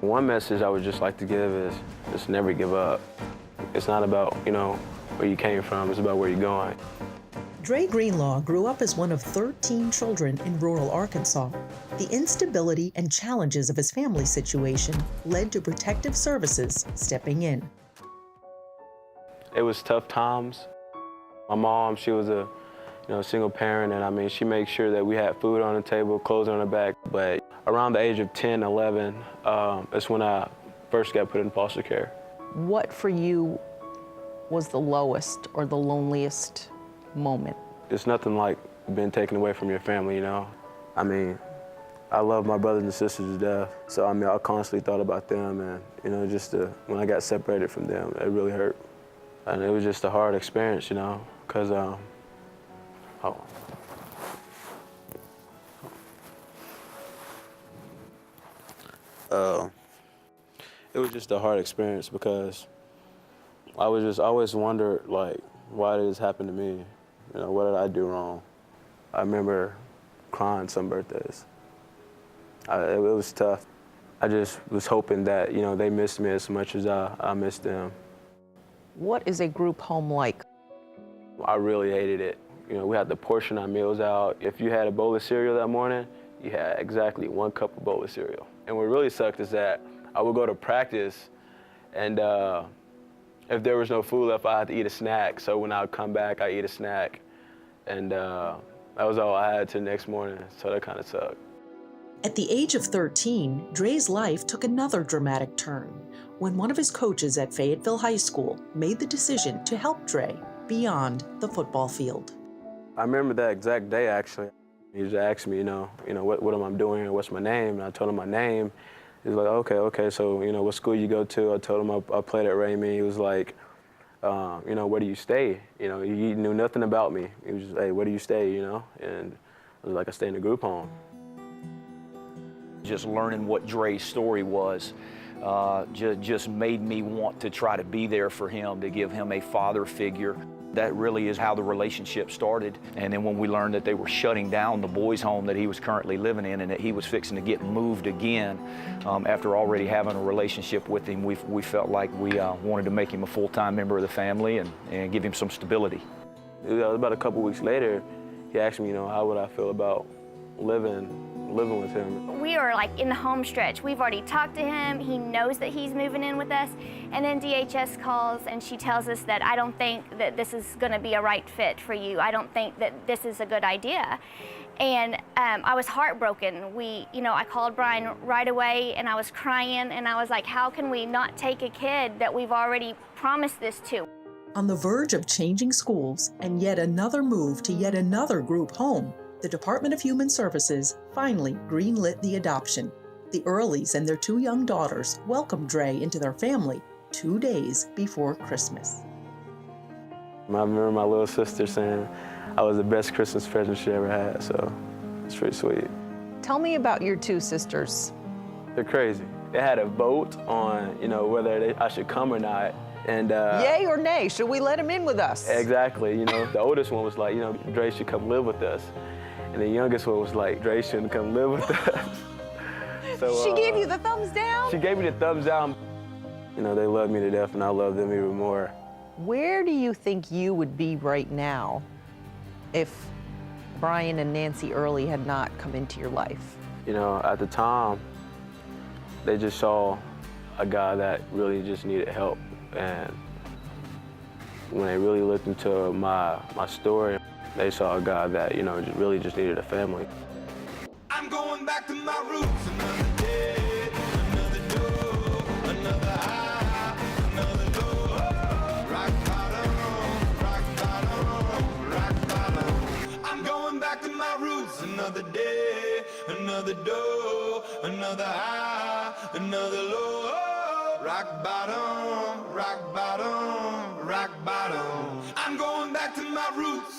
One message I would just like to give is just never give up. It's not about, where you came from, it's about where you're going. Dre Greenlaw grew up as one of 13 children in rural Arkansas. The instability and challenges of his family situation led to Protective Services stepping in. It was tough times. My mom, she was a single parent, and she made sure that we had food on the table, clothes on the back. But around the age of 10, 11, that's when I first got put in foster care. What for you was the lowest or the loneliest moment? It's nothing like being taken away from your family, I love my brothers and sisters to death. So, I constantly thought about them, and, when I got separated from them, it really hurt. And it was just a hard experience, because, it was just a hard experience because I always wondered, why did this happen to me? What did I do wrong? I remember crying some birthdays. It was tough. I just was hoping that, they missed me as much as I missed them. What is a group home like? I really hated it. We had to portion our meals out. If you had a bowl of cereal that morning, you had exactly 1 cup of bowl of cereal. And what really sucked is that I would go to practice, and if there was no food left, I had to eat a snack. So when I would come back, I'd eat a snack. And that was all I had till the next morning, so that kind of sucked. At the age of 13, Dre's life took another dramatic turn when one of his coaches at Fayetteville High School made the decision to help Dre beyond the football field. I remember that exact day, actually. He just asked me, what am I doing here, what's my name? And I told him my name. He was like, okay, so, what school you go to? I told him I played at Raymond. He was like, where do you stay? He knew nothing about me. He was just, hey, where do you stay, And I was like, I stay in a group home. Just learning what Dre's story was just made me want to try to be there for him, to give him a father figure. That really is how the relationship started. And then when we learned that they were shutting down the boys' home that he was currently living in and that he was fixing to get moved again, after already having a relationship with him, we felt like we wanted to make him a full-time member of the family and give him some stability. About a couple weeks later, he asked me, how would I feel about living with him. We are in the home stretch. We've already talked to him. He knows that he's moving in with us. And then DHS calls and she tells us that I don't think that this is going to be a right fit for you. I don't think that this is a good idea. And I was heartbroken. I called Brian right away and I was crying and I was like, how can we not take a kid that we've already promised this to? On the verge of changing schools and yet another move to yet another group home, the Department of Human Services finally greenlit the adoption. The Earleys and their 2 young daughters welcomed Dre into their family 2 days before Christmas. I remember my little sister saying I was the best Christmas present she ever had, so it's pretty sweet. Tell me about your 2 sisters. They're crazy. They had a vote on, whether I should come or not. And yay or nay, should we let him in with us? Exactly, the oldest one was like, Dre should come live with us. And the youngest one was like, Dre shouldn't come live with us. So, she gave you the thumbs down? She gave me the thumbs down. They love me to death and I love them even more. Where do you think you would be right now if Brian and Nancy Earley had not come into your life? At the time, they just saw a guy that really just needed help. And when they really looked into my story, they saw a guy that, really just needed a family. I'm going back to my roots. Another day, another door, another high, another low. Rock bottom, rock bottom, rock bottom. I'm going back to my roots. Another day, another door, another high, another low. Rock bottom, rock bottom, rock bottom. I'm going back to my roots.